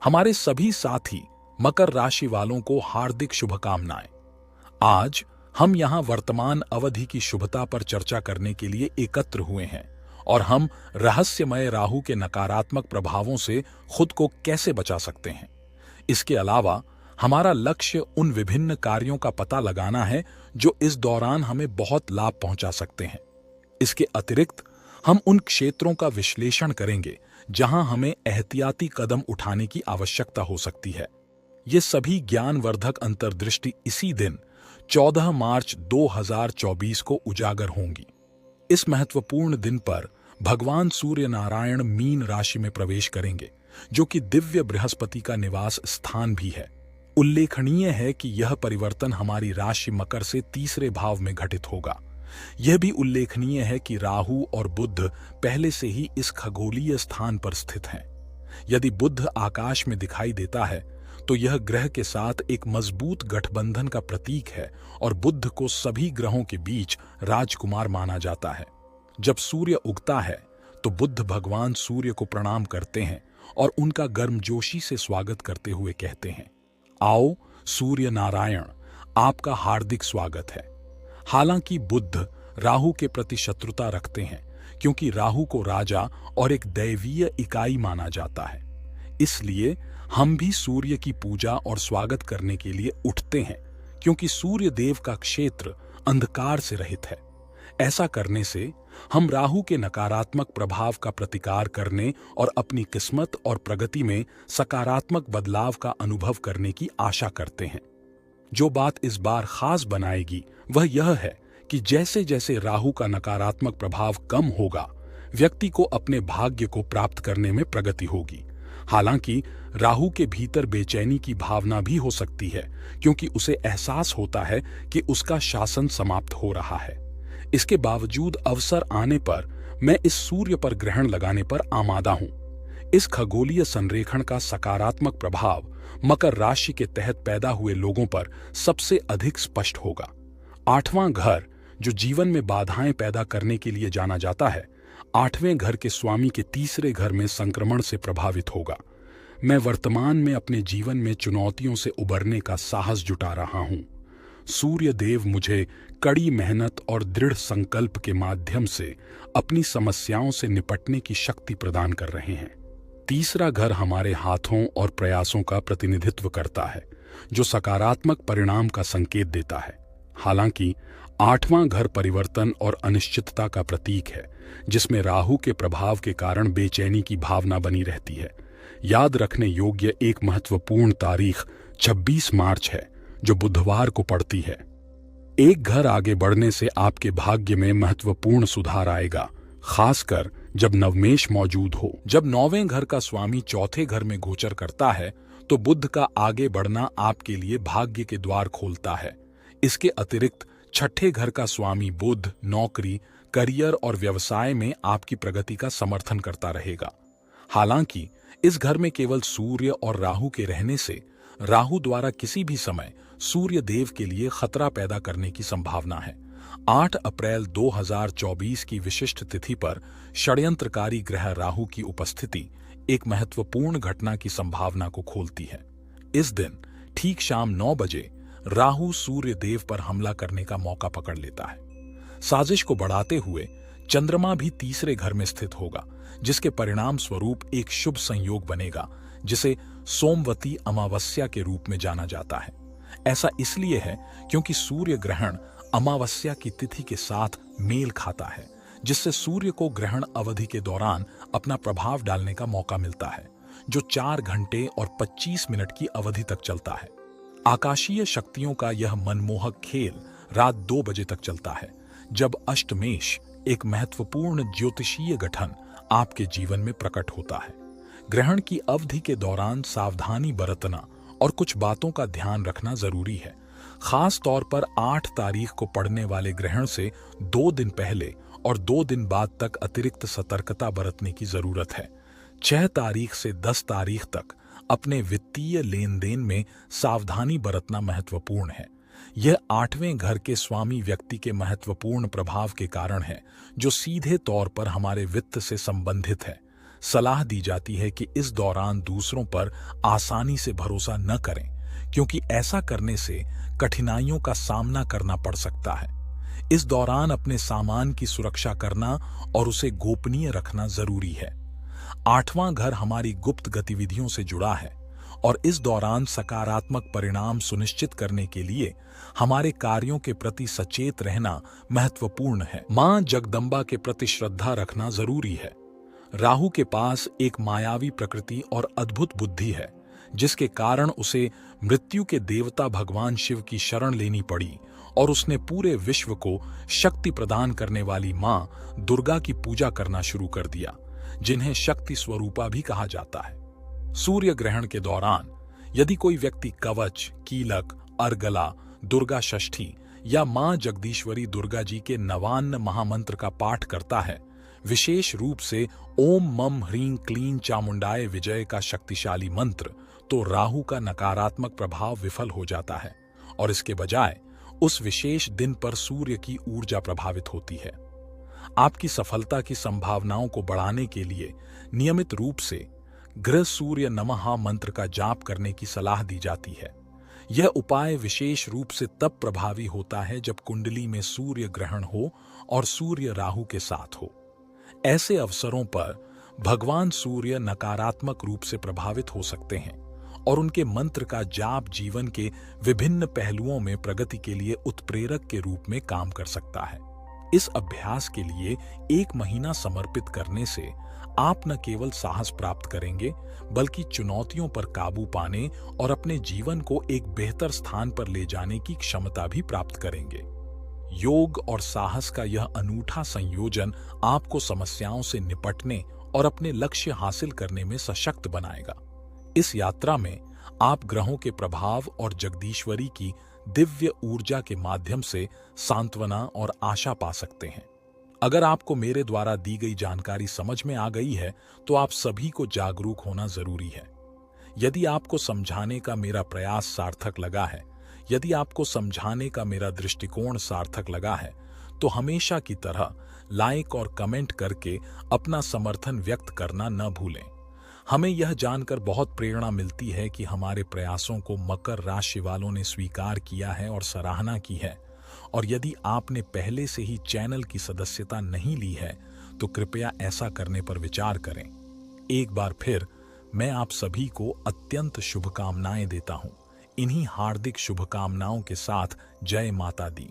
हमारे सभी साथी मकर राशि वालों को हार्दिक शुभकामनाएं। आज हम यहाँ वर्तमान अवधि की शुभता पर चर्चा करने के लिए एकत्र हुए हैं और हम रहस्यमय राहु के नकारात्मक प्रभावों से खुद को कैसे बचा सकते हैं। इसके अलावा हमारा लक्ष्य उन विभिन्न कार्यों का पता लगाना है जो इस दौरान हमें बहुत लाभ पहुंचा सकते हैं। इसके अतिरिक्त हम उन क्षेत्रों का विश्लेषण करेंगे जहां हमें एहतियाती कदम उठाने की आवश्यकता हो सकती है। ये सभी ज्ञानवर्धक अंतर्दृष्टि इसी दिन 14 मार्च 2024 को उजागर होंगी। इस महत्वपूर्ण दिन पर भगवान सूर्य नारायण मीन राशि में प्रवेश करेंगे, जो कि दिव्य बृहस्पति का निवास स्थान भी है। उल्लेखनीय है कि यह परिवर्तन हमारी राशि मकर से तीसरे भाव में घटित होगा। यह भी उल्लेखनीय है कि राहु और बुध पहले से ही इस खगोलीय स्थान पर स्थित हैं। यदि बुध आकाश में दिखाई देता है तो यह ग्रह के साथ एक मजबूत गठबंधन का प्रतीक है और बुध को सभी ग्रहों के बीच राजकुमार माना जाता है। जब सूर्य उगता है तो बुध भगवान सूर्य को प्रणाम करते हैं और उनका गर्मजोशी से स्वागत करते हुए कहते हैं, आओ सूर्य नारायण, आपका हार्दिक स्वागत है। हालांकि बुध राहु के प्रति शत्रुता रखते हैं, क्योंकि राहु को राजा और एक दैवीय इकाई माना जाता है। इसलिए हम भी सूर्य की पूजा और स्वागत करने के लिए उठते हैं, क्योंकि सूर्य देव का क्षेत्र अंधकार से रहित है। ऐसा करने से हम राहु के नकारात्मक प्रभाव का प्रतिकार करने और अपनी किस्मत और प्रगति में सकारात्मक बदलाव का अनुभव करने की आशा करते हैं। जो बात इस बार खास बनाएगी वह यह है कि जैसे जैसे राहु का नकारात्मक प्रभाव कम होगा, व्यक्ति को अपने भाग्य को प्राप्त करने में प्रगति होगी। हालांकि राहु के भीतर बेचैनी की भावना भी हो सकती है, क्योंकि उसे एहसास होता है कि उसका शासन समाप्त हो रहा है। इसके बावजूद अवसर आने पर मैं इस सूर्य पर ग्रहण लगाने पर आमादा हूं। इस खगोलीय संरेखण का सकारात्मक प्रभाव मकर राशि के तहत पैदा हुए लोगों पर सबसे अधिक स्पष्ट होगा। 8वां घर, जो जीवन में बाधाएं पैदा करने के लिए जाना जाता है, 8वें घर के स्वामी के तीसरे घर में संक्रमण से प्रभावित होगा। मैं वर्तमान में अपने जीवन में चुनौतियों से उबरने का साहस जुटा रहा हूं। सूर्य देव मुझे कड़ी मेहनत और दृढ़ संकल्प के माध्यम से अपनी समस्याओं से निपटने की शक्ति प्रदान कर रहे हैं। तीसरा घर हमारे हाथों और प्रयासों का प्रतिनिधित्व करता है, जो सकारात्मक परिणाम का संकेत देता है। हालांकि 8वां घर परिवर्तन और अनिश्चितता का प्रतीक है, जिसमें राहु के प्रभाव के कारण बेचैनी की भावना बनी रहती है। याद रखने योग्य एक महत्वपूर्ण तारीख 26 मार्च है, जो बुधवार को पड़ती है। एक घर आगे बढ़ने से आपके भाग्य में महत्वपूर्ण सुधार आएगा, खासकर जब नवमेश मौजूद हो। जब 9वें घर का स्वामी चौथे घर में गोचर करता है तो बुध का आगे बढ़ना आपके लिए भाग्य के द्वार खोलता है। इसके अतिरिक्त 6ठे घर का स्वामी बुध नौकरी, करियर और व्यवसाय में आपकी प्रगति का समर्थन करता रहेगा। हालांकि इस घर में केवल सूर्य और राहु के रहने से राहु द्वारा किसी भी समय सूर्य देव के लिए खतरा पैदा करने की संभावना है। 8 अप्रैल 2024 की विशिष्ट तिथि पर षड्यंत्रकारी ग्रह राहु की उपस्थिति एक महत्वपूर्ण घटना की संभावना को खोलती है। इस दिन ठीक शाम 9 बजे राहु सूर्य देव पर हमला करने का मौका पकड़ लेता है। साजिश को बढ़ाते हुए चंद्रमा भी तीसरे घर में स्थित होगा, जिसके परिणाम स्वरूप एक शुभ संयोग बनेगा, जिसे सोमवती अमावस्या के रूप में जाना जाता है। ऐसा इसलिए है क्योंकि सूर्य ग्रहण अमावस्या की तिथि के साथ मेल खाता है, जिससे सूर्य को ग्रहण अवधि के दौरान अपना प्रभाव डालने का मौका मिलता है, जो 4 घंटे और 25 मिनट की अवधि तक चलता है। आकाशीय शक्तियों का यह मनमोहक खेल रात 2 बजे तक चलता है, जब अष्टमेश, एक महत्वपूर्ण ज्योतिषीय गठन, आपके जीवन में प्रकट होता है। ग्रहण की अवधि के दौरान सावधानी बरतना और कुछ बातों का ध्यान रखना जरूरी है। खास तौर पर 8 तारीख को पड़ने वाले ग्रहण से 2 दिन पहले और 2 दिन बाद तक अतिरिक्त सतर्कता बरतने की जरूरत है। 6 तारीख से 10 तारीख तक अपने वित्तीय लेन देन में सावधानी बरतना महत्वपूर्ण है। यह 8वें घर के स्वामी व्यक्ति के महत्वपूर्ण प्रभाव के कारण है, जो सीधे तौर पर हमारे वित्त से संबंधित है। सलाह दी जाती है कि इस दौरान दूसरों पर आसानी से भरोसा न करें, क्योंकि ऐसा करने से कठिनाइयों का सामना करना पड़ सकता है। इस दौरान अपने सामान की सुरक्षा करना और उसे गोपनीय रखना जरूरी है। 8वां घर हमारी गुप्त गतिविधियों से जुड़ा है और इस दौरान सकारात्मक परिणाम सुनिश्चित करने के लिए हमारे कार्यों के प्रति सचेत रहना महत्वपूर्ण है। मां जगदम्बा के प्रति श्रद्धा रखना जरूरी है। राहु के पास एक मायावी प्रकृति और अद्भुत बुद्धि है, जिसके कारण उसे मृत्यु के देवता भगवान शिव की शरण लेनी पड़ी और उसने पूरे विश्व को शक्ति प्रदान करने वाली मां दुर्गा की पूजा करना शुरू कर दिया, जिन्हें शक्ति स्वरूपा भी कहा जाता है। सूर्य ग्रहण के दौरान यदि कोई व्यक्ति कवच, कीलक, अर्गला, दुर्गा षष्ठी या मां जगदीश्वरी दुर्गा जी के नवान्न महामंत्र का पाठ करता है, विशेष रूप से ओम मम ह्रीं क्लीं चामुंडाय विजय का शक्तिशाली मंत्र, तो राहु का नकारात्मक प्रभाव विफल हो जाता है और इसके बजाय उस विशेष दिन पर सूर्य की ऊर्जा प्रभावित होती है। आपकी सफलता की संभावनाओं को बढ़ाने के लिए नियमित रूप से गृह सूर्य नमः मंत्र का जाप करने की सलाह दी जाती है। यह उपाय विशेष रूप से तब प्रभावी होता है जब कुंडली में सूर्य ग्रहण हो और सूर्य राहु के साथ हो। ऐसे अवसरों पर भगवान सूर्य नकारात्मक रूप से प्रभावित हो सकते हैं और उनके मंत्र का जाप जीवन के विभिन्न पहलुओं में प्रगति के लिए उत्प्रेरक के रूप में काम कर सकता है। इस अभ्यास के लिए 1 महीना समर्पित करने से आप न केवल साहस प्राप्त करेंगे, बल्कि चुनौतियों पर काबू पाने और अपने जीवन को एक बेहतर स्थान पर ले जाने की क्षमता भी प्राप्त करेंगे। योग और साहस का यह अनूठा संयोजन आपको समस्याओं से निपटने और अपने लक्ष्य हासिल करने में सशक्त बनाएगा। इस यात्रा में आप ग्रहों के प्रभाव और जगदीश्वरी की दिव्य ऊर्जा के माध्यम से सांत्वना और आशा पा सकते हैं। अगर आपको मेरे द्वारा दी गई जानकारी समझ में आ गई है, तो आप सभी को जागरूक होना जरूरी है। यदि आपको समझाने का मेरा प्रयास सार्थक लगा है, यदि आपको समझाने का मेरा दृष्टिकोण सार्थक लगा है, तो हमेशा की तरह लाइक और कमेंट करके अपना समर्थन व्यक्त करना न भूलें। हमें यह जानकर बहुत प्रेरणा मिलती है कि हमारे प्रयासों को मकर राशि वालों ने स्वीकार किया है और सराहना की है। और यदि आपने पहले से ही चैनल की सदस्यता नहीं ली है, तो कृपया ऐसा करने पर विचार करें। एक बार फिर मैं आप सभी को अत्यंत शुभकामनाएं देता हूं। इन्हीं हार्दिक शुभकामनाओं के साथ जय माता दी।